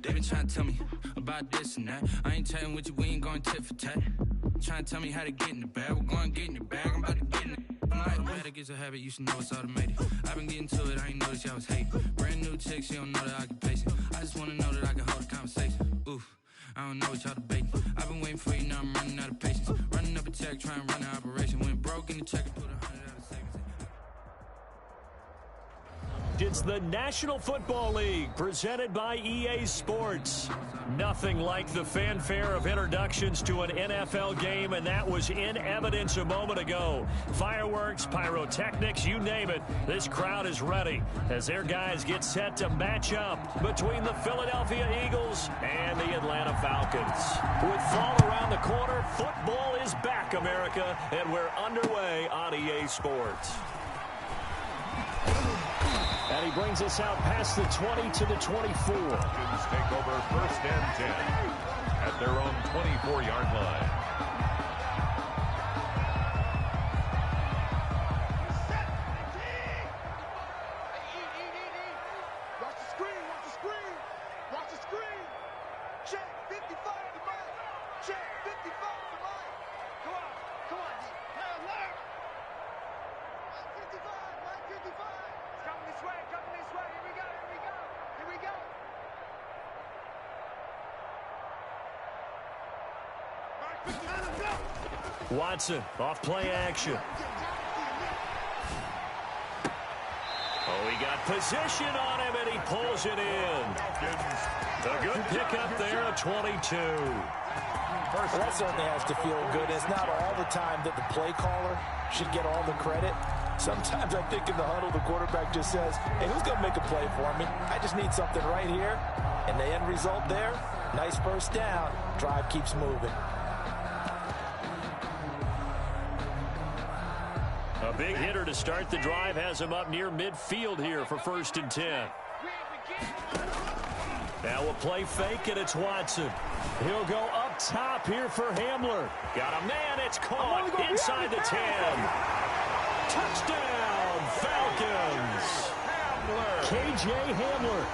They been trying to tell me about this and that. I ain't chatting with you, we ain't going tit for tat. Trying to tell me how to get in the bag. We're going to get in the bag, I'm about to get in it. I'm like, automatic is a habit, you should know it's automated. I've been getting to it, I ain't noticed y'all was hating. Brand new chick, she don't know that I can pace it. I just wanna know that I can hold a conversation. Oof, I don't know what y'all debating. I've been waiting for you, now I'm running out of patience. Running up a check, trying to run an operation. Went broke in the check and put 100 out of savings. It's the National Football League presented by EA Sports. Nothing like the fanfare of introductions to an NFL game, and that was in evidence a moment ago. Fireworks, pyrotechnics, you name it. This crowd is ready as their guys get set to match up between the Philadelphia Eagles and the Atlanta Falcons. With fall around the corner, football is back, America, and we're underway on EA Sports. And he brings us out past the 20 to the 24. Falcons take over 1st and 10 at their own 24-yard line. Watch the screen, watch the screen, watch the screen. Check 55 to Mike. Check 55 to Mike. Come on, come on. Hey, alert. Mike 55, Mike 55. It's coming this way, coming this way. Here we go, here we go, here we go. Mike 55, let's go. Watson off play action. Oh, he got position on him, and he pulls it in. A good pickup there, a 22. Well, that certainly has to feel good. It's not all the time that the play caller should get all the credit. Sometimes I think in the huddle, the quarterback just says, hey, who's going to make a play for me? I just need something right here. And the end result there, nice first down. Drive keeps moving. A big hitter to start the drive has him up near midfield here for 1st and 10. Now a play fake, and it's Watson. He'll go up top here for Hamler. Got a man, it's caught inside the 10. Touchdown, Falcons. KJ Hamler,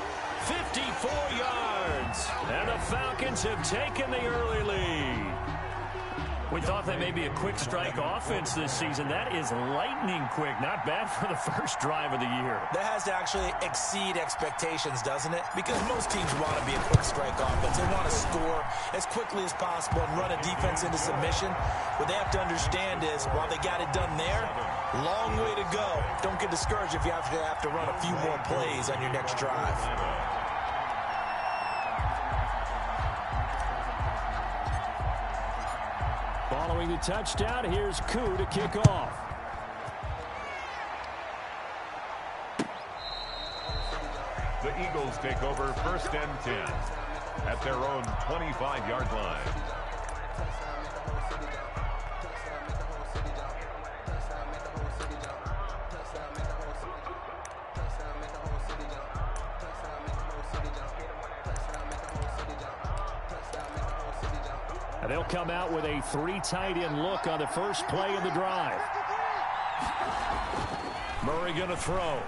54 yards. And the Falcons have taken the early lead. We thought they may be a quick strike offense this season. That is lightning quick. Not bad for the first drive of the year. That has to actually exceed expectations, doesn't it? Because most teams want to be a quick strike offense. They want to score as quickly as possible and run a defense into submission. What they have to understand is, while they got it done there, long way to go. Don't get discouraged if you have to run a few more plays on your next drive. Following the touchdown, here's Koo to kick off. The Eagles take over 1st and 10 at their own 25-yard line. They'll come out with a 3 tight end look on the first play of the drive. Murray going to throw.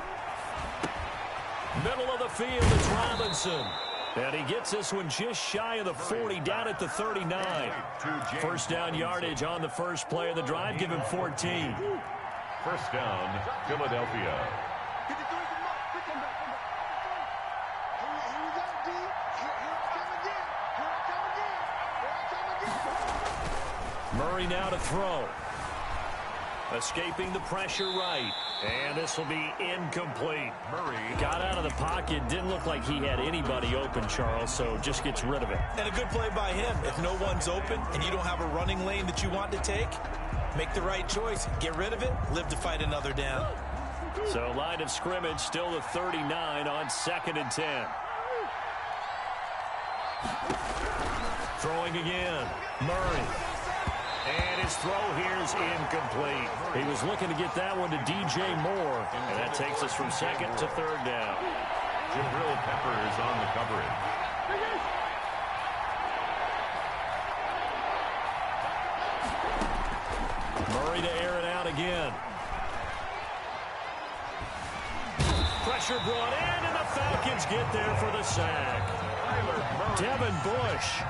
Middle of the field is Robinson. And he gets this one just shy of the 40, down at the 39. First down yardage on the first play of the drive. Give him 14. First down, Philadelphia. Murray now to throw. Escaping the pressure right. And this will be incomplete. Murray got out of the pocket. Didn't look like he had anybody open, Charles, so just gets rid of it. And a good play by him. If no one's open and you don't have a running lane that you want to take, make the right choice. Get rid of it. Live to fight another down. So line of scrimmage still the 39 on 2nd and 10. Throwing again. Murray. And his throw here is incomplete. He was looking to get that one to DJ Moore. And that takes us from 2nd to 3rd down. Jabril Pepper is on the coverage. Murray to air it out again. Pressure brought in, and the Falcons get there for the sack. Devin Bush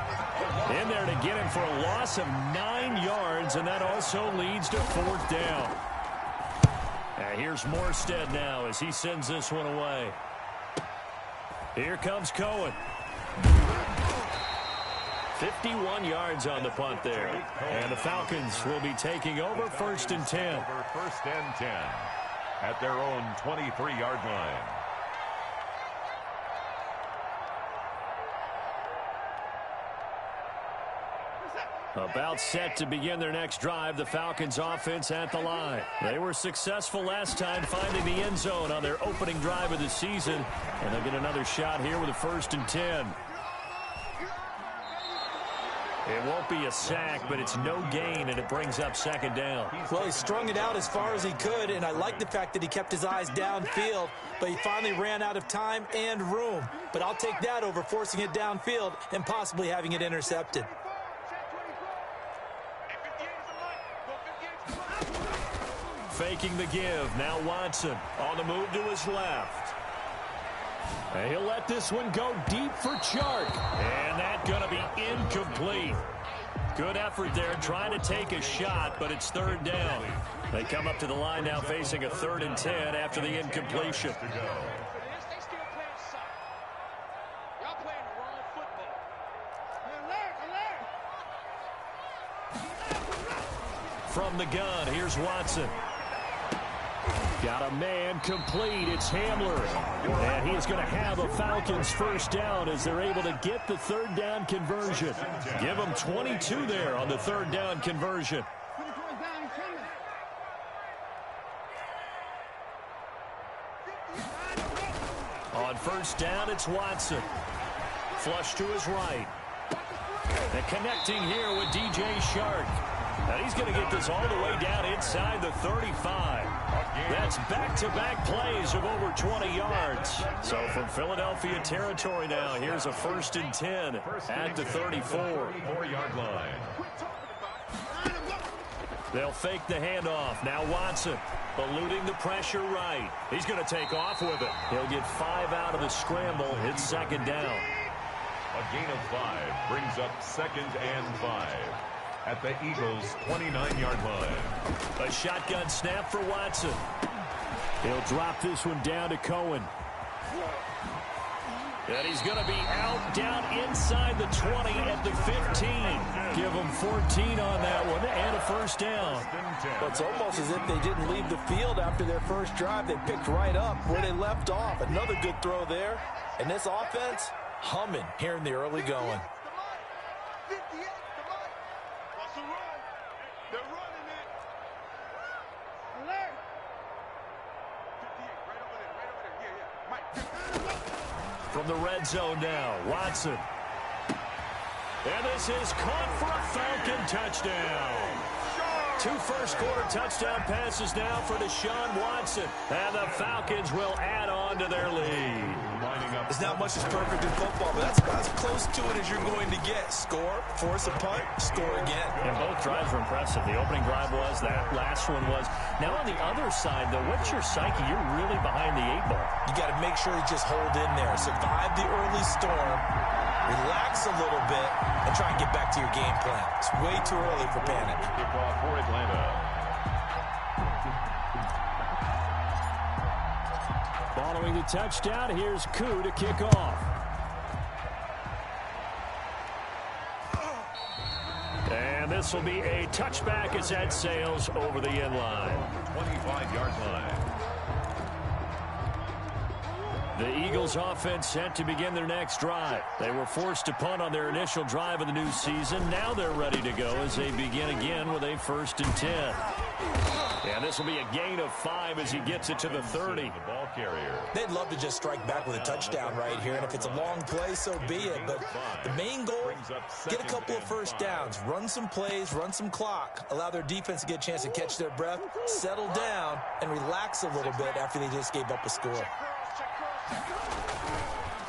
in there to get him for a loss of 9 yards, and that also leads to 4th down. And here's Morstead now as he sends this one away. Here comes Cohen. 51 yards on the punt there. And the Falcons will be taking over 1st and 10. Over 1st and 10 at their own 23-yard line. About set to begin their next drive, the Falcons offense at the line. They were successful last time finding the end zone on their opening drive of the season, and they'll get another shot here with a 1st and 10. It won't be a sack, but it's no gain, and it brings up 2nd down. Well, he strung it out as far as he could, and I like the fact that he kept his eyes downfield, but he finally ran out of time and room. But I'll take that over forcing it downfield and possibly having it intercepted. Faking the give. Now Watson on the move to his left. And he'll let this one go deep for Chark. And that's going to be incomplete. Good effort there trying to take a shot, but it's 3rd down. They come up to the line now facing a 3rd and 10 after the incompletion. From the gun, here's Watson. Got a man complete. It's Hamler. And he is going to have a Falcons 1st down as they're able to get the 3rd down conversion. Give them 22 there on the 3rd down conversion. On 1st down, it's Watson. Flush to his right. And connecting here with DJ Chark. And he's going to get this all the way down inside the 35. That's back-to-back plays of over 20 yards. So from Philadelphia territory now, here's a 1st and 10 at the 34-yard line. They'll fake the handoff. Now Watson eluding the pressure right. He's going to take off with it. He'll get 5 out of the scramble. It's 2nd down. A gain of 5 brings up 2nd and 5. At the Eagles' 29-yard line. A shotgun snap for Watson. He'll drop this one down to Cohen. And he's going to be out down inside the 20 at the 15. Give him 14 on that one and a 1st down. Well, it's almost as if they didn't leave the field after their first drive. They picked right up where they left off. Another good throw there. And this offense, humming here in the early going. From the red zone now, Watson. And this is caught for a Falcon touchdown. 2 first-quarter touchdown passes now for Deshaun Watson. And the Falcons will add on to their lead. There's not much that's perfect in football, but that's about as close to it as you're going to get. Score, force a punt, score again. And both drives were impressive. The opening drive was, that last one was. Now on the other side, though, what's your psyche? You're really behind the 8 ball. You got to make sure you just hold in there. Survive the early storm, relax a little bit, and try and get back to your game plan. It's way too early for panic. Kickoff for Atlanta. Following the touchdown, here's Koo to kick off. And this will be a touchback as that sails over the end line. 25-yard line. The Eagles offense set to begin their next drive. They were forced to punt on their initial drive of the new season. Now they're ready to go as they begin again with a 1st and 10. And this will be a gain of 5 as he gets it to the 30. The ball carrier. They'd love to just strike back with a touchdown right here, and if it's a long play, so be it. But the main goal, get a couple of first downs, run some plays, run some clock, allow their defense to get a chance to catch their breath, settle down, and relax a little bit after they just gave up a score.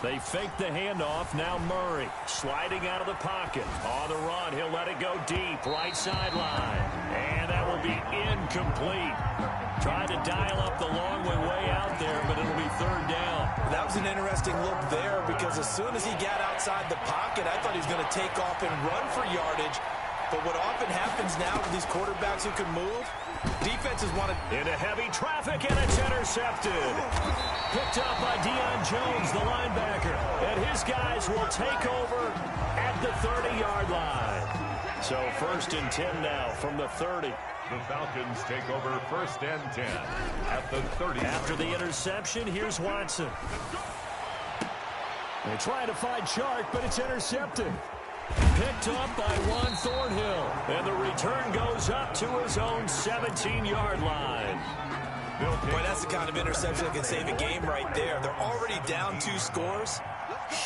They fake the handoff. Now Murray sliding out of the pocket. On the run, he'll let it go deep. Right sideline. And that will be incomplete. Tried to dial up the long way out there, but it'll be third down. That was an interesting look there because as soon as he got outside the pocket, I thought he was going to take off and run for yardage. But what often happens now with these quarterbacks who can move, defenses want to... Into heavy traffic, and it's intercepted. Picked up by Deion Jones, the linebacker. And his guys will take over at the 30-yard line. So 1st and 10 now from the 30. The Falcons take over 1st and 10 at the 30. After the interception, here's Watson. They try to find Chark, but it's intercepted. Picked up by Juan Thornhill. And the return goes up to his own 17-yard line. Boy, that's the kind of interception that can save a game right there. They're already down 2 scores.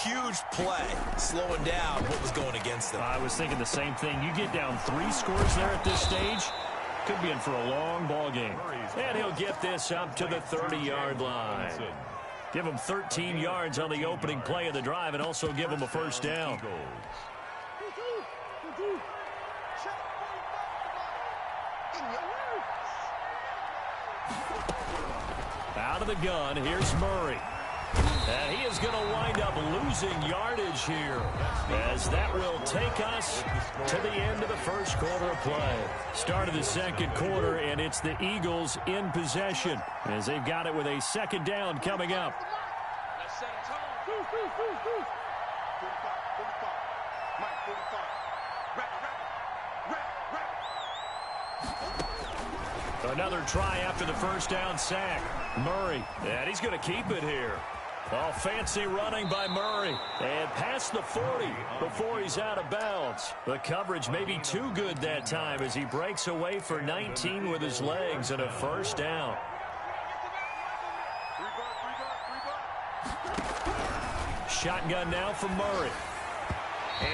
Huge play, slowing down what was going against them. I was thinking the same thing. You get down 3 scores there at this stage, could be in for a long ball game. And he'll get this up to the 30-yard line. Give him 13 yards on the opening play of the drive and also give him a first down. Out of the gun, here's Murray. And he is going to wind up losing yardage here, as that will take us to the end of the first quarter of play. Start of the second quarter, and it's the Eagles in possession, as they've got it with a second down coming up. Another try after the first down sack. Murray, and he's going to keep it here. All fancy running by Murray. And past the 40 before he's out of bounds. The coverage may be too good that time as he breaks away for 19 with his legs and a first down. Shotgun now from Murray.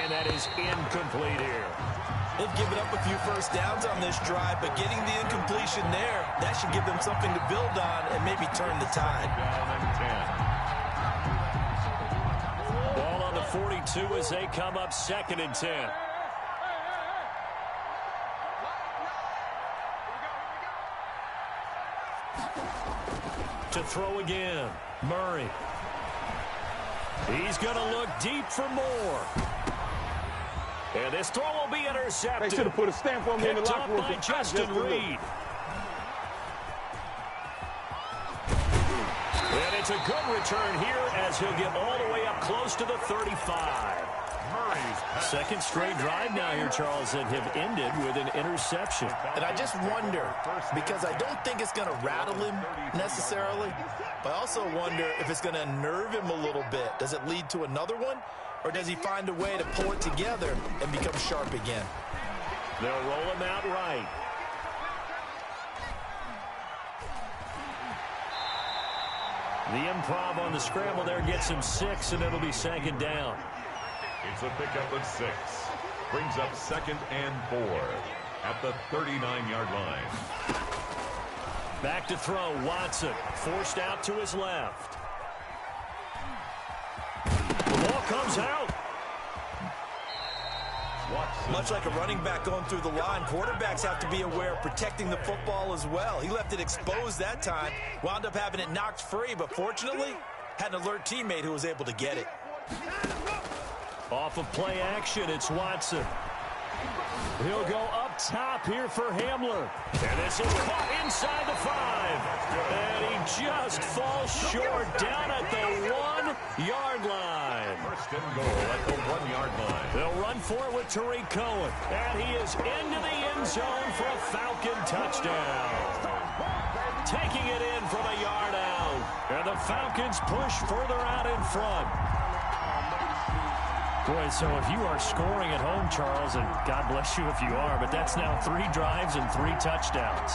And that is incomplete here. They've given up a few first downs on this drive, but getting the incompletion there, that should give them something to build on and maybe turn the tide. Ball on the 42 as they come up 2nd and 10. To throw again, Murray. He's going to look deep for more. And this throw will be intercepted. They should have put a stamp on me in the locker room. Picked up by Justin Reed. And it's a good return here as he'll get all the way up close to the 35. Second straight drive now here, Charles, that have ended with an interception. And I just wonder, because I don't think it's going to rattle him necessarily, but I also wonder if it's going to unnerve him a little bit. Does it lead to another one? Or does he find a way to pull it together and become sharp again? They'll roll him out right. The improv on the scramble there gets him 6, and it'll be 2nd down. It's a pickup of 6. Brings up 2nd and 4 at the 39-yard line. Back to throw, Watson. Forced out to his left. The ball comes out. Much like a running back going through the line, quarterbacks have to be aware of protecting the football as well. He left it exposed that time, wound up having it knocked free, but fortunately, had an alert teammate who was able to get it. Off of play action, it's Watson. He'll go up top here for Hamler. And this is caught inside the 5. And he just falls short down at the 1-yard line. First and goal at the 1-yard line. They'll run for it with Tariq Cohen. And he is into the end zone for a Falcon touchdown. Taking it in from a yard out. And the Falcons push further out in front. Boy, so if you are scoring at home, Charles, and God bless you if you are, but that's now 3 drives and 3 touchdowns.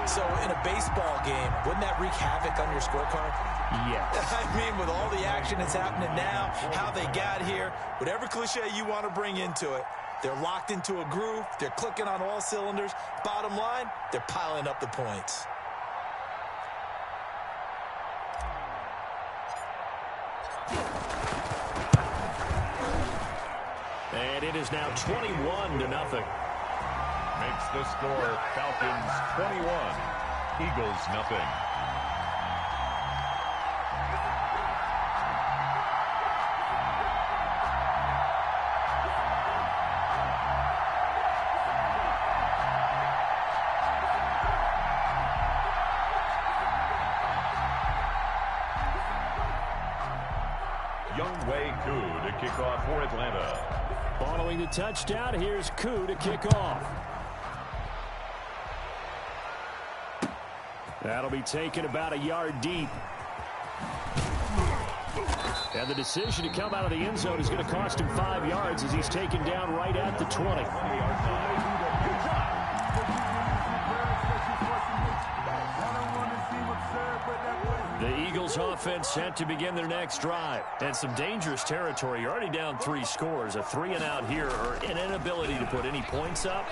So in a baseball game, wouldn't that wreak havoc on your scorecard? Yes. I mean, with all the action that's happening now, how they got here, whatever cliche you want to bring into it, they're locked into a groove, they're clicking on all cylinders. Bottom line, they're piling up the points. And it is now 21-0. Makes the score Falcons 21, Eagles nothing. To kick off for Atlanta. Following the touchdown, here's Koo to kick off. That'll be taken about a yard deep. And the decision to come out of the end zone is going to cost him 5 yards as he's taken down right at the 20. The Eagles offense set to begin their next drive. And some dangerous territory. You're already down 3 scores. A 3-and-out here or an inability to put any points up.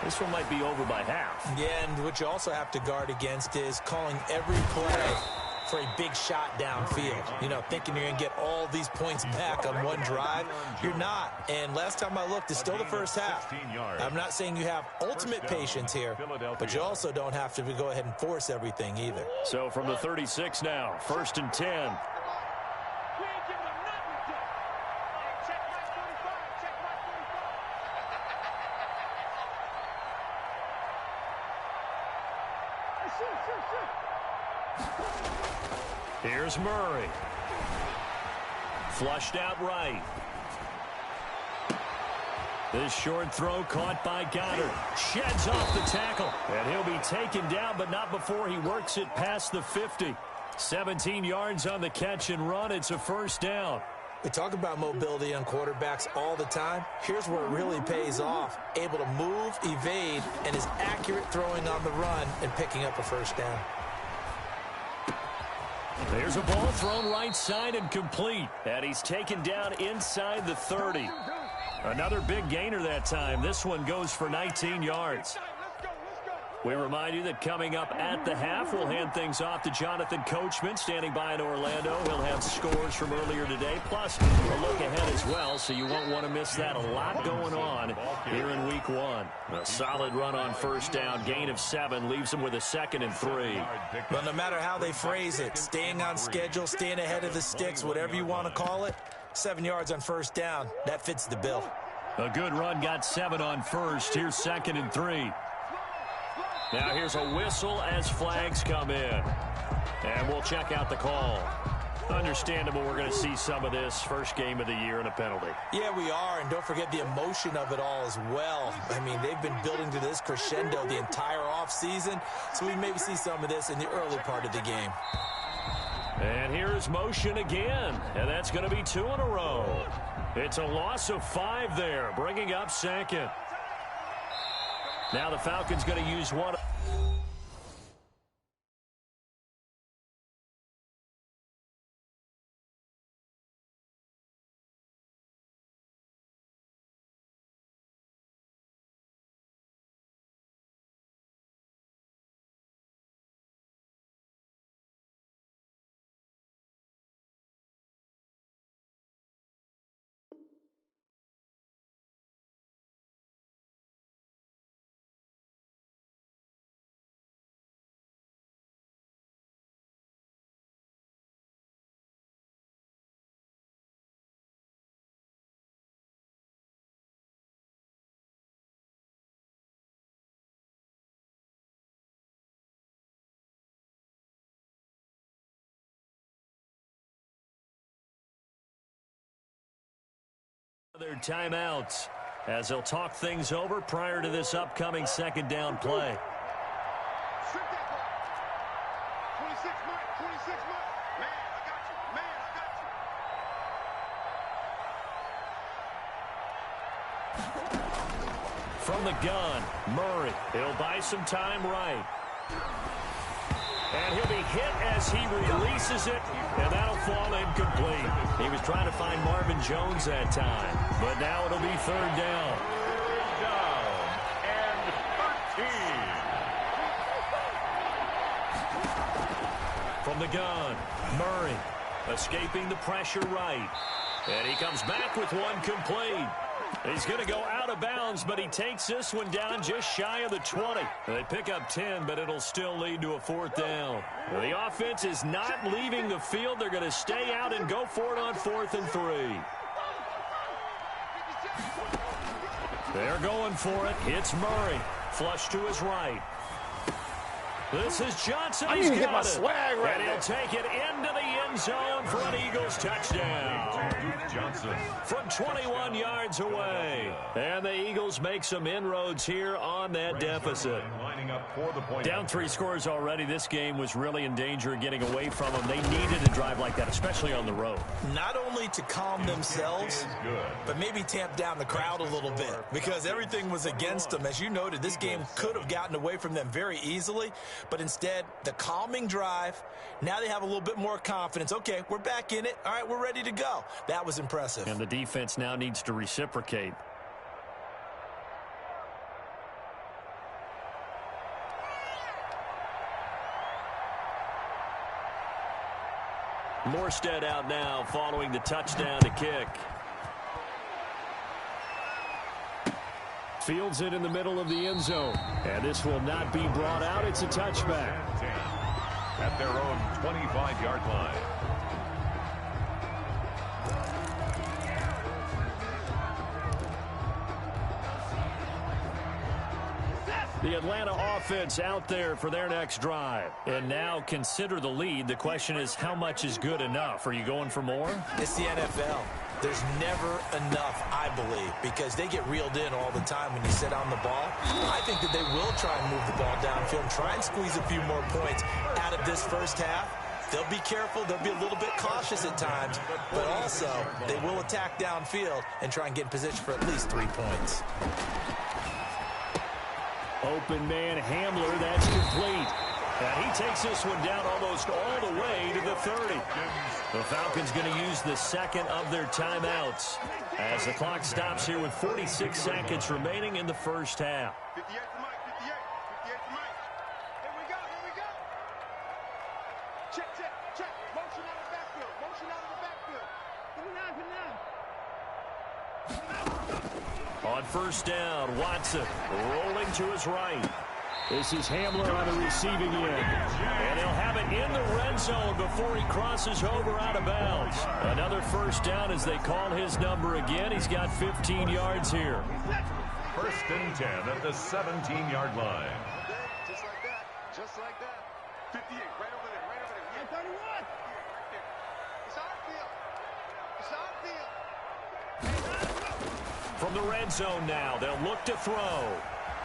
This one might be over by half. Yeah, and what you also have to guard against is calling every play for a big shot downfield. You know, thinking you're going to get all these points back on one drive. You're not. And last time I looked, it's still the first half. I'm not saying you have ultimate patience here, but you also don't have to go ahead and force everything either. So from the 36 now, 1st and 10. Here's Murray. Flushed out right. This short throw caught by Goddard. Sheds off the tackle. And he'll be taken down, but not before he works it past the 50. 17 yards on the catch and run. It's a first down. We talk about mobility on quarterbacks all the time. Here's where it really pays off. Able to move, evade, and is accurate throwing on the run and picking up a first down. There's a ball thrown right side and complete. And he's taken down inside the 30. Another big gainer that time. This one goes for 19 yards. We remind you that coming up at the half, we'll hand things off to Jonathan Coachman, standing by in Orlando. He'll have scores from earlier today, plus a look ahead as well, so you won't want to miss that. A lot going on here in Week 1. A solid run on first down, gain of 7, leaves him with a 2nd and 3. But no matter how they phrase it, staying on schedule, staying ahead of the sticks, whatever you want to call it, 7 yards on first down, that fits the bill. A good run, got 7 on first. Here's 2nd and 3. Now here's a whistle as flags come in. And we'll check out the call. Understandable, we're going to see some of this first game of the year and a penalty. Yeah, we are, and don't forget the emotion of it all as well. I mean, they've been building to this crescendo the entire offseason, so we maybe see some of this in the early part of the game. And here's motion again, and that's going to be 2 in a row. It's a loss of 5 there, bringing up 2nd. Now the Falcons going to use one. Their timeouts as they'll talk things over prior to this upcoming 2nd down play. From the gun, Murray. He'll buy some time right. And he'll be hit as he releases it, and that'll fall incomplete. He was trying to find Marvin Jones that time, but now it'll be 3rd down. 3rd down and 13. From the gun, Murray escaping the pressure right. And he comes back with one complete. He's going to go out of bounds, but he takes this one down just shy of the 20. They pick up 10, but it'll still lead to a 4th down. The offense is not leaving the field. They're going to stay out and go for it on 4th and 3. They're going for it. Hits Murray. Flush to his right. This is Johnson. I need to get my swag right and he'll take it into the end zone for an Eagles touchdown. Johnson From 21 yards away. And the Eagles make some inroads here on that deficit. lining up for the point. Down 3 scores already. This game was really in danger of getting away from them. They needed a drive like that, especially on the road. Not only to calm themselves, but maybe tamp down the crowd a little bit because everything was against them. As you noted, this game could have gotten away from them very easily, but instead, the calming drive, now they have a little bit more confidence. Okay, we're back in it. All right, we're ready to go. That was impressive. And the defense now needs to reciprocate. Morstead out now following the touchdown to kick. Fields it in the middle of the end zone. And this will not be brought out. It's a touchback. At their own 25-yard line. The Atlanta offense out there for their next drive. And now consider the lead. The question is, how much is good enough? Are you going for more? It's the NFL. There's never enough, I believe, because they get reeled in all the time when you sit on the ball. I think that they will try and move the ball downfield, try and squeeze a few more points out of this first half. They'll be careful. They'll be a little bit cautious at times, but also they will attack downfield and try and get in position for at least 3 points. Open man Hamler, that's complete. And he takes this one down almost all the way to the 30. The Falcons going to use the second of their timeouts as the clock stops here with 46 seconds remaining in the first half. 58 to Mike, 58 to Mike. Here we go, here we go. Check, check, check. Motion out of the backfield, motion out of the backfield. Put it on. On first down, Watson rolling to his right. This is Hamler on the receiving end. And he'll have it in the red zone before he crosses over out of bounds. Another first down as they call his number again. He's got 15 yards here. 1st and 10 at the 17-yard line. Just like that, just like that. 58, right over there, right over there. Yeah, 31. Right there. It's our field. It's our field. From the red zone now, they'll look to throw.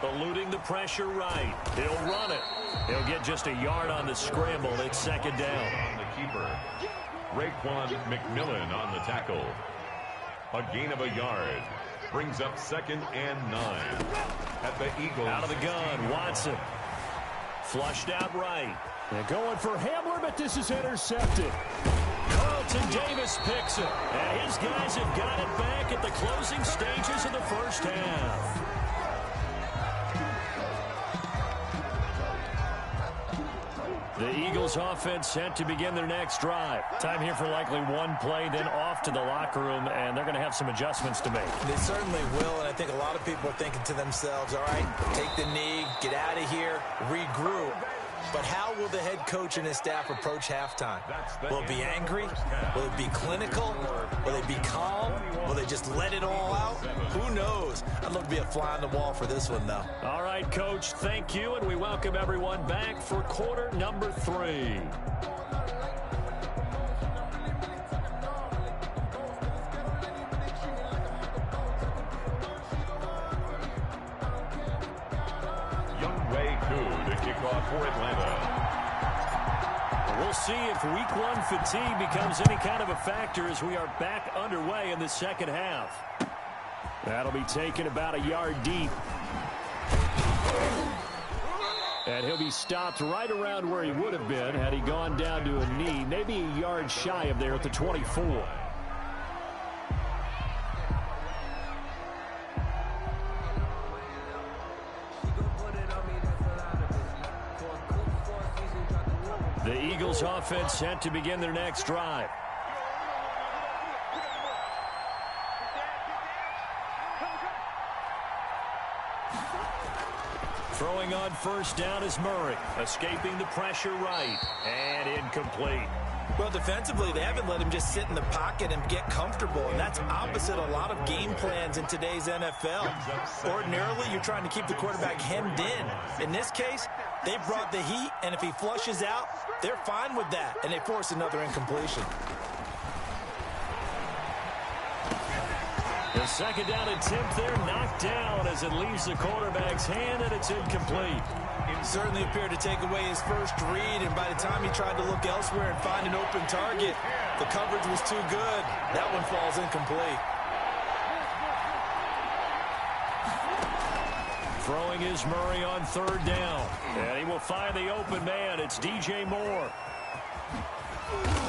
Eluding the pressure right. He'll run it. He'll get just a yard on the scramble. It's 2nd down. On the keeper, Raekwon McMillan on the tackle. A gain of a yard. Brings up 2nd and 9. At the Eagles. Out of the gun, Watson. Flushed out right. They're going for Hamler, but this is intercepted. Carlton Davis picks it. And his guys have got it back at the closing stages of the first half. The Eagles offense set to begin their next drive. Time here for likely one play, then off to the locker room, and they're going to have some adjustments to make. They certainly will, and I think a lot of people are thinking to themselves, all right, take the knee, get out of here, regroup. But how will the head coach and his staff approach halftime? Will it be angry? Will it be clinical? Will they be calm? Will they just let it all out? Who knows? I'd love to be a fly on the wall for this one, though. All right, Coach, thank you, and we welcome everyone back for quarter number 3. For Atlanta. We'll see if week 1 fatigue becomes any kind of a factor as we are back underway in the second half. That'll be taken about a yard deep. And he'll be stopped right around where he would have been had he gone down to a knee, maybe a yard shy of there at the 24. The Eagles offense set to begin their next drive. Come Throwing on first down is Murray. Escaping the pressure right. And incomplete. Well, defensively, they haven't let him just sit in the pocket and get comfortable, and that's opposite a lot of game plans in today's NFL. Ordinarily, you're trying to keep the quarterback hemmed in. In this case, they brought the heat, and if he flushes out, they're fine with that, and they force another incompletion. The second down attempt there knocked down as it leaves the quarterback's hand, and it's incomplete. He certainly appeared to take away his first read, and by the time he tried to look elsewhere and find an open target, the coverage was too good. That one falls incomplete. Throwing is Murray on third down. And he will find the open man. It's DJ Moore.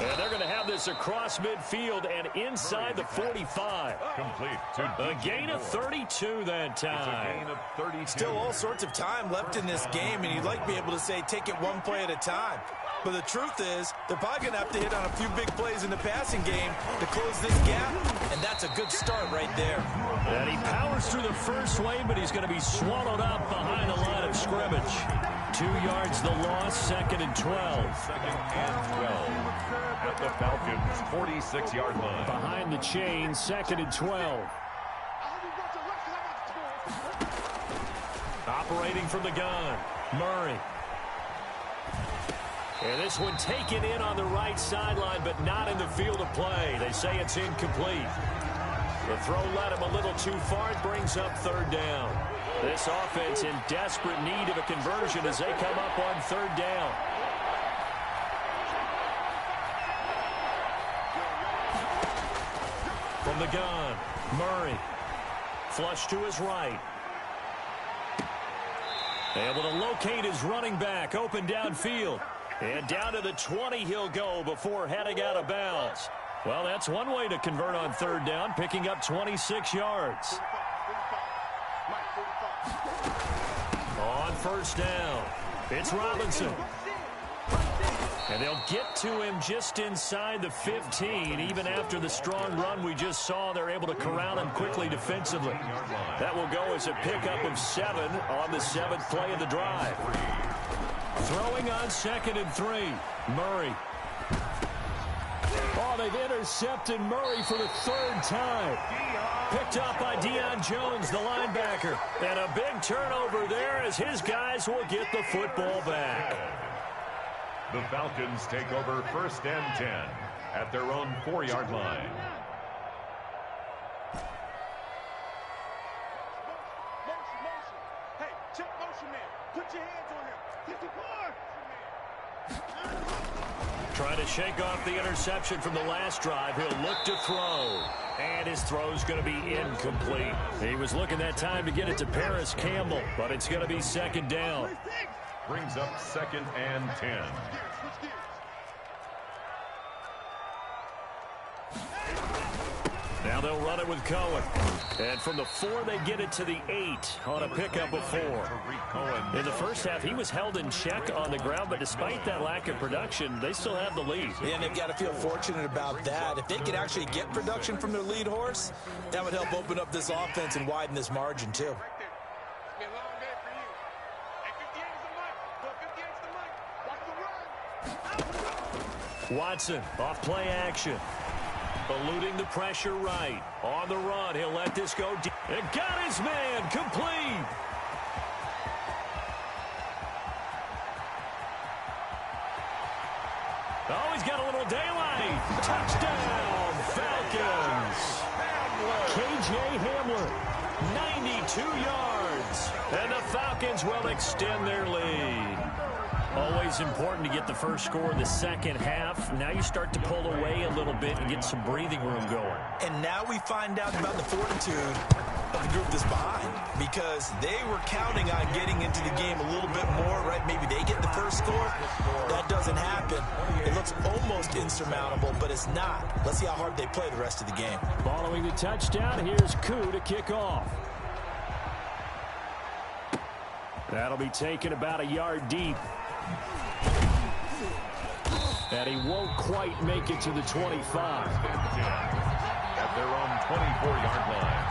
And they're going to have this across midfield and inside the 45. Complete to A gain of 32 that time. It's a gain of 32. Still all sorts of time left in this game, and you'd like to be able to say take it one play at a time. But the truth is, they're probably going to have to hit on a few big plays in the passing game to close this gap, and that's a good start right there. And he powers through the first wave, but he's going to be swallowed up behind the line of scrimmage. 2 yards the loss, second and 12. Second and 12 at the Falcons' 46-yard line. Behind the chain, second and 12. Operating from the gun, Murray. And this one taken in on the right sideline, but not in the field of play. They say it's incomplete. The throw led him a little too far. It brings up third down. This offense in desperate need of a conversion as they come up on third down. From the gun, Murray. Flush to his right. Able to locate his running back, open downfield. And down to the 20 he'll go before heading out of bounds. Well, that's one way to convert on third down, picking up 26 yards. On first down, it's Robinson. And they'll get to him just inside the 15. Even after the strong run we just saw, they're able to corral him quickly defensively. That will go as a pickup of 7 on the 7th play of the drive. Throwing on second and 3, Murray. Oh, they've intercepted Murray for the third time. Picked up by Deion Jones, the linebacker. And a big turnover there as his guys will get the football back. The Falcons take over first and 10 at their own 4-yard line. Hey, check motion man. Put your hands on him. Get the bar. Trying to shake off the interception from the last drive. He'll look to throw. And his throw's going to be incomplete. He was looking that time to get it to Paris Campbell, but it's going to be second down. Brings up second and 10. Now they'll run it with Cohen. And from the 4, they get it to the 8 on a pickup of 4. In the first half, he was held in check on the ground, but despite that lack of production, they still have the lead. Yeah, and they've got to feel fortunate about that. If they could actually get production from their lead horse, that would help open up this offense and widen this margin, too. Watson off play action. Eluding the pressure right. On the run, he'll let this go deep. And got his man, complete. Oh, he's got a little daylight. Touchdown, Falcons. KJ Hamler, 92 yards. And the Falcons will extend their lead. Always important to get the first score in the second half. Now you start to pull away a little bit and get some breathing room going. And now we find out about the fortitude of the group that's behind, because they were counting on getting into the game a little bit more, right? Maybe they get the first score. That doesn't happen. It looks almost insurmountable, but it's not. Let's see how hard they play the rest of the game. Following the touchdown, here's Koo to kick off. That'll be taken about a yard deep. And he won't quite make it to the 25. At their own 24-yard line.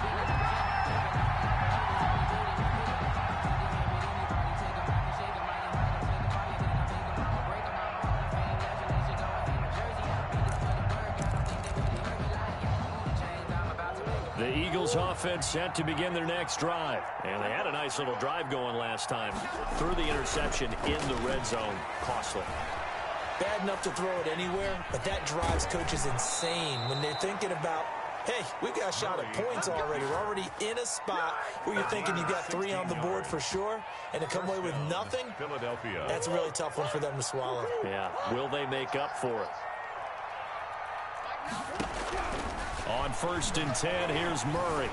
Eagles offense set to begin their next drive. And they had a nice little drive going last time. Threw the interception in the red zone. Costly. Bad enough to throw it anywhere, but that drives coaches insane when they're thinking about, hey, we've got a shot at points already. We're already in a spot where you're thinking you've got 3 on the board for sure, and to come away with nothing, Philadelphia. that's a really tough one for them to swallow. Yeah, will they make up for it? On 1st and 10, here's Murray.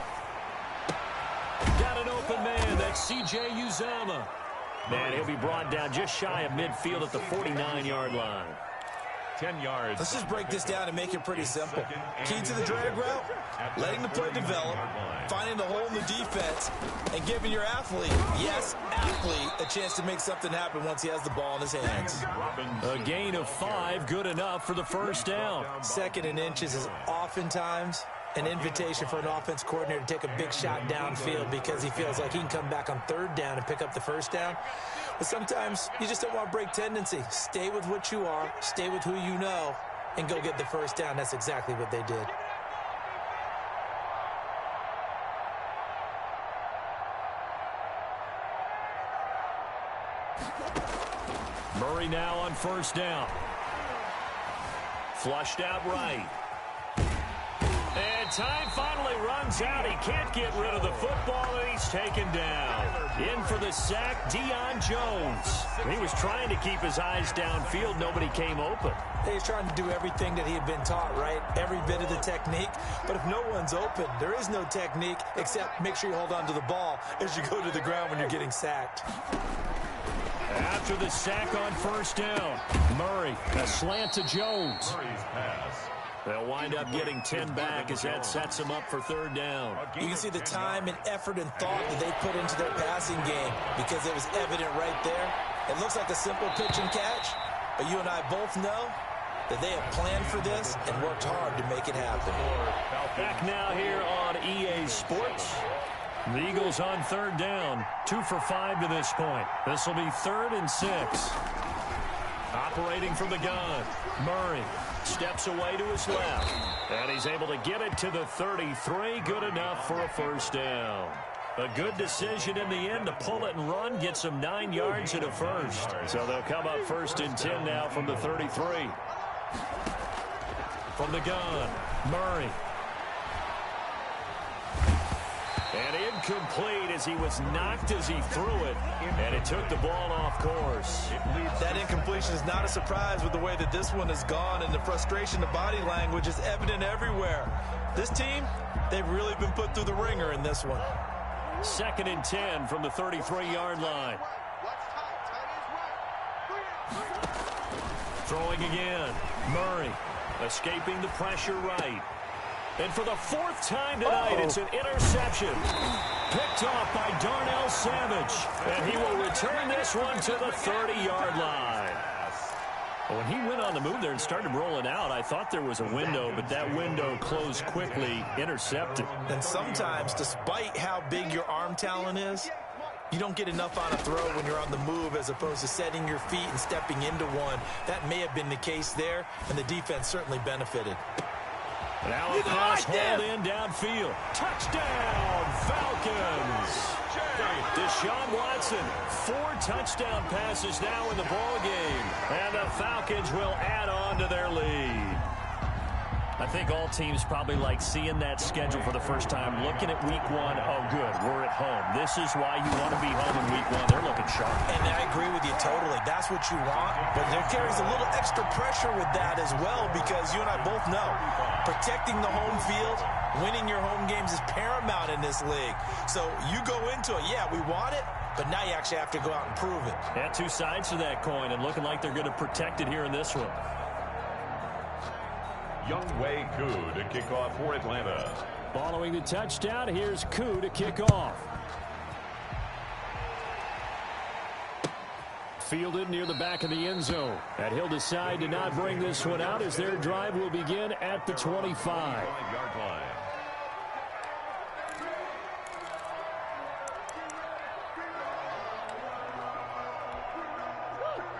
Got an open man. That's C.J. Uzomah. Man, he'll be brought down just shy of midfield at the 49-yard line. 10 yards. Let's just break this down and make it pretty simple. Key to the drag route, letting the play develop, finding the hole in the defense, and giving your athlete, yes, athlete, a chance to make something happen once he has the ball in his hands. A gain of 5, good enough for the first down. 2nd and inches is oftentimes an invitation for an offense coordinator to take a big shot downfield because he feels like he can come back on 3rd down and pick up the first down. But sometimes you just don't want to break tendency. Stay with what you are, stay with who you know, and go get the first down. That's exactly what they did. Murray now on 1st down. Flushed out right. And time finally runs out. He can't get rid of the football, and he's taken down. In for the sack, Deion Jones. He was trying to keep his eyes downfield. Nobody came open. He's trying to do everything that he had been taught, right? Every bit of the technique. But if no one's open, there is no technique except make sure you hold on to the ball as you go to the ground when you're getting sacked. After the sack on 1st down, Murray, a slant to Jones. Murray's pass. They'll wind up getting 10 back as that sets them up for 3rd down. You can see the time and effort and thought that they put into their passing game because it was evident right there. It looks like a simple pitch and catch, but you and I both know that they have planned for this and worked hard to make it happen. Back now here on EA Sports. The Eagles on 3rd down, 2 for 5 to this point. This will be 3rd and 6. Operating from the gun, Murray steps away to his left, and he's able to get it to the 33. Good enough for a first down. A good decision in the end to pull it and run, get some 9 yards and a first. So they'll come up 1st and 10 now from the 33. From the gun, Murray. And incomplete as he was knocked as he threw it, and it took the ball off course. That incompletion is not a surprise with the way that this one has gone, and the frustration, the body language is evident everywhere. This team, they've really been put through the ringer in this one. 2nd and 10 from the 33-yard line. Throwing again, Murray escaping the pressure right. And for the 4th time tonight, it's an interception. Picked off by Darnell Savage. And he will return this one to the 30-yard line. When he went on the move there and started rolling out, I thought there was a window, but that window closed quickly, intercepted. And sometimes, despite how big your arm talent is, you don't get enough on a throw when you're on the move as opposed to setting your feet and stepping into one. That may have been the case there, and the defense certainly benefited. Now a pass hauled in downfield. Touchdown, Falcons. Deshaun Watson, 4 touchdown passes now in the ball game. And the Falcons will add on to their lead. I think all teams probably like seeing that schedule for the first time, looking at week 1. Oh, good, we're at home. This is why you want to be home in week 1. They're looking sharp. And I agree with you totally. That's what you want. But there carries a little extra pressure with that as well because you and I both know protecting the home field, winning your home games is paramount in this league. So you go into it, yeah, we want it, but now you actually have to go out and prove it. Yeah, 2 sides to that coin, and looking like they're going to protect it here in this one. Younghoe Koo to kick off for Atlanta. Following the touchdown, here's Koo to kick off. Fielded near the back of the end zone. And he'll decide to not bring this one out as their drive will begin at the 25. 5-yard line.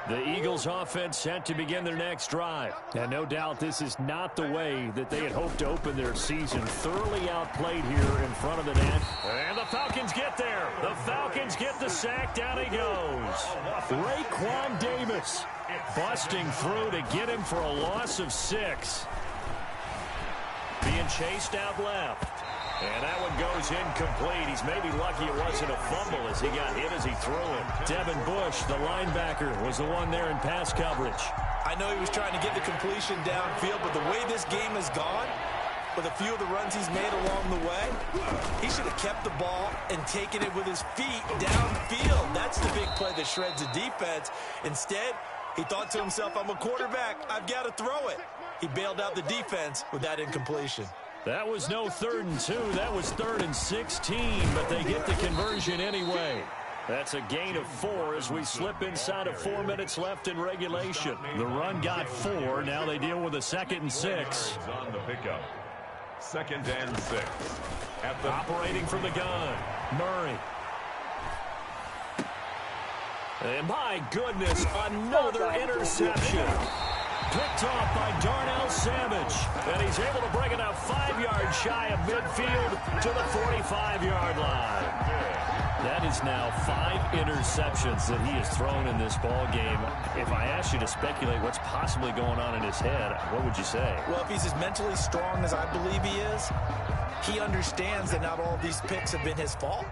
The Eagles offense set to begin their next drive. And no doubt this is not the way that they had hoped to open their season. Thoroughly outplayed here in front of the net. And the Falcons get there. The Falcons get the sack. Down he goes. Raekwon Davis busting through to get him for a loss of 6. Being chased out left. And that one goes incomplete. He's maybe lucky it wasn't a fumble as he got hit as he threw it. Devin Bush, the linebacker, was the one there in pass coverage. I know he was trying to get the completion downfield, but the way this game has gone, with a few of the runs he's made along the way, he should have kept the ball and taken it with his feet downfield. That's the big play that shreds the defense. Instead, he thought to himself, I'm a quarterback. I've got to throw it. He bailed out the defense with that incompletion. That was no 3rd and 2. That was 3rd and 16, but they get the conversion anyway. That's a gain of 4 as we slip inside of 4 minutes left in regulation. The run got 4. Now they deal with a 2nd and 6. On the pickup. 2nd and 6. Operating from the gun, Murray. And my goodness, another interception. Picked off by Darnell Savage. And he's able to bring it up 5 yards shy of midfield to the 45-yard line. That is now 5 interceptions that he has thrown in this ball game. If I asked you to speculate what's possibly going on in his head, what would you say? Well, if he's as mentally strong as I believe he is, he understands that not all of these picks have been his fault.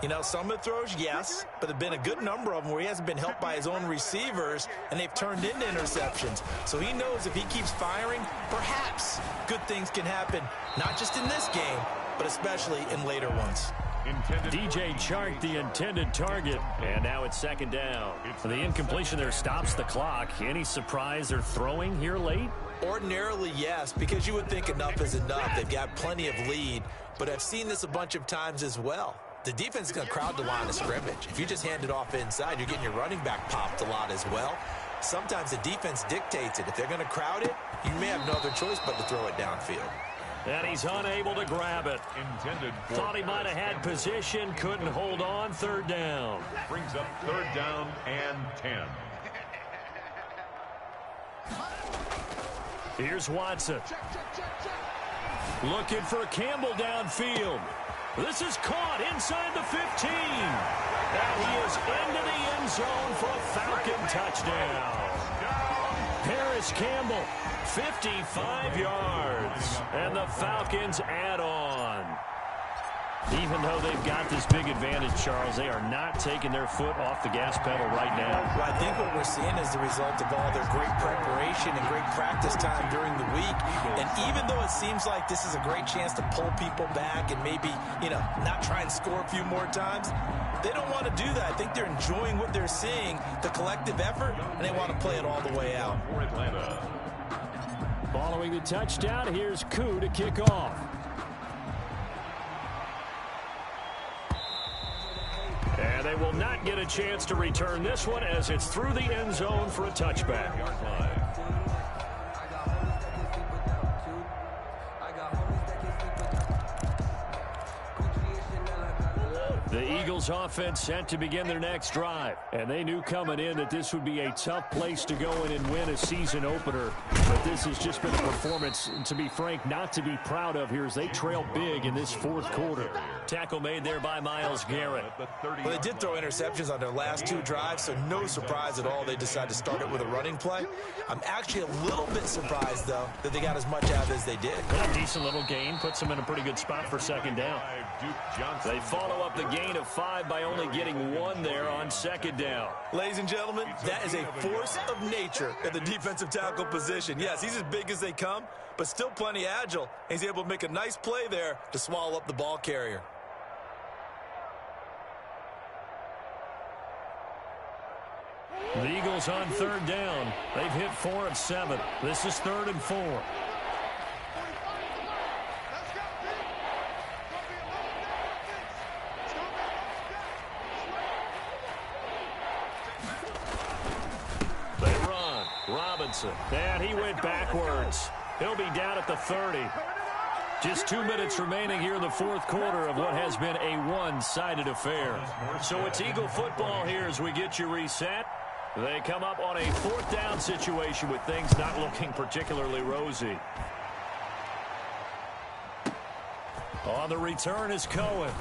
You know, some of the throws, yes, but there have been a good number of them where he hasn't been helped by his own receivers, and they've turned into interceptions. So he knows if he keeps firing, perhaps good things can happen, not just in this game, but especially in later ones. DJ Chark, the intended target, and now it's 2nd down. The incompletion there stops the clock. Any surprise they're throwing here late? Ordinarily, yes, because you would think enough is enough. They've got plenty of lead, but I've seen this a bunch of times as well. The defense is going to crowd the line of scrimmage. If you just hand it off inside, you're getting your running back popped a lot as well. Sometimes the defense dictates it. If they're going to crowd it, you may have no other choice but to throw it downfield. And he's unable to grab it. Thought he might have had position, couldn't hold on. 3rd down. Brings up 3rd down and 10. Here's Watson. Looking for Campbell downfield. This is caught inside the 15. And he is into the end zone for a Falcon touchdown. Paris Campbell, 55 yards. And the Falcons add on. Even though they've got this big advantage, Charles, they are not taking their foot off the gas pedal right now. Well, I think what we're seeing is the result of all their great preparation and great practice time during the week. And even though it seems like this is a great chance to pull people back and maybe, not try and score a few more times, they don't want to do that. I think they're enjoying what they're seeing, the collective effort, and they want to play it all the way out. Following the touchdown, here's Koo to kick off. And they will not get a chance to return this one as it's through the end zone for a touchback. The Eagles offense set to begin their next drive. And they knew coming in that this would be a tough place to go in and win a season opener. But this has just been a performance, to be frank, not to be proud of here as they trail big in this 4th quarter. Tackle made there by Myles Garrett. Well, they did throw interceptions on their last 2 drives, so no surprise at all they decided to start it with a running play. I'm actually a little bit surprised, though, that they got as much out as they did. A decent little gain puts them in a pretty good spot for 2nd down. They follow up the gain of 5 by only getting 1 there on 2nd down. Ladies and gentlemen, that is a force of nature at the defensive tackle position. Yes, he's as big as they come, but still plenty agile. He's able to make a nice play there to swallow up the ball carrier. The Eagles on 3rd down. They've hit 4 of 7. This is 3rd and 4. They run. Robinson. And he went backwards. He'll be down at the 30. Just 2 minutes remaining here in the 4th quarter of what has been a one-sided affair. So it's Eagle football here as we get you reset. They come up on a 4th down situation with things not looking particularly rosy. On the return is Cohen.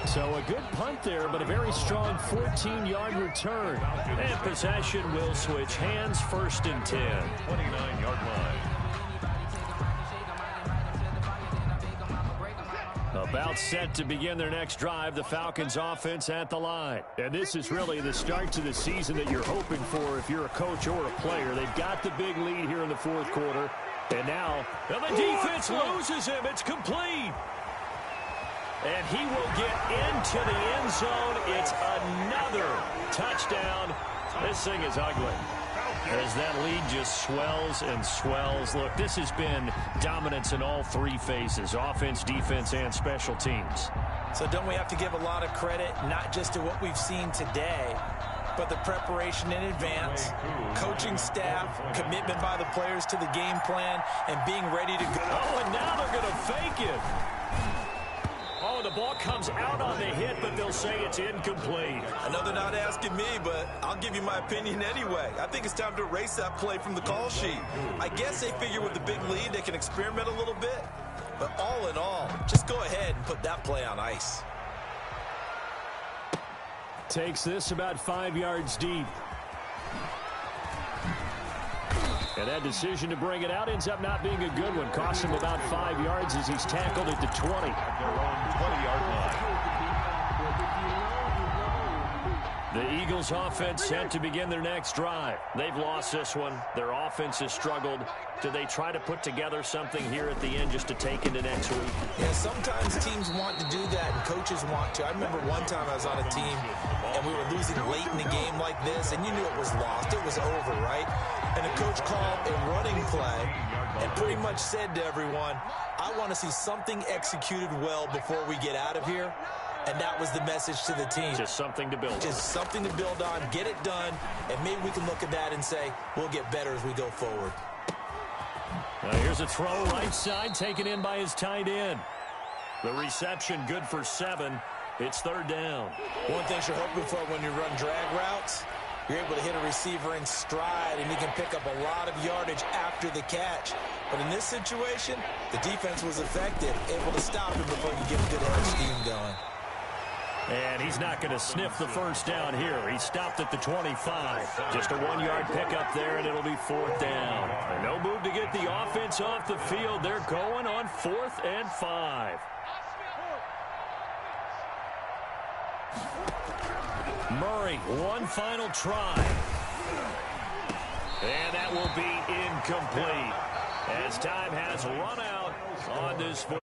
So a good punt there, but a very strong 14-yard return. And possession will switch hands, 1st and 10. 29-yard line. About set to begin their next drive, the Falcons offense at the line. And this is really the start to the season that you're hoping for if you're a coach or a player. They've got the big lead here in the 4th quarter. And now, the defense loses him. It's complete. And he will get into the end zone. It's another touchdown. This thing is ugly. As that lead just swells and swells. Look, this has been dominance in all 3 phases, offense, defense, and special teams. So don't we have to give a lot of credit, not just to what we've seen today, but the preparation in advance, coaching staff, commitment by the players to the game plan, and being ready to go. Oh, and now they're going to fake it. Oh, the ball comes out on the hit, but they'll say it's incomplete. I know they're not asking me, but I'll give you my opinion anyway. I think it's time to erase that play from the call sheet. I guess they figure with the big lead they can experiment a little bit. But all in all, just go ahead and put that play on ice. Takes this about 5 yards deep. And that decision to bring it out ends up not being a good one. Costs him about 5 yards as he's tackled at the 20. At their own 20-yard line. The Eagles offense set to begin their next drive. They've lost this one. Their offense has struggled. Do they try to put together something here at the end just to take into next week? Yeah, sometimes teams want to do that and coaches want to. I remember one time I was on a team and we were losing late in the game like this, and you knew it was lost. It was over, right? And the coach called a running play and pretty much said to everyone, I want to see something executed well before we get out of here. And that was the message to the team. Just something to build on. Just something to build on, get it done, and maybe we can look at that and say, we'll get better as we go forward. Now here's a throw right side, taken in by his tight end. The reception good for 7. It's 3rd down. One thing you're hoping for when you run drag routes, you're able to hit a receiver in stride, and he can pick up a lot of yardage after the catch. But in this situation, the defense was effective, able to stop him before you get a good head scheme going. And he's not going to sniff the 1st down here. He stopped at the 25. Just a 1-yard pickup there, and it'll be 4th down. And no move to get the offense off the field. They're going on 4th and 5. Murray, one final try. And that will be incomplete, as time has run out on this 4th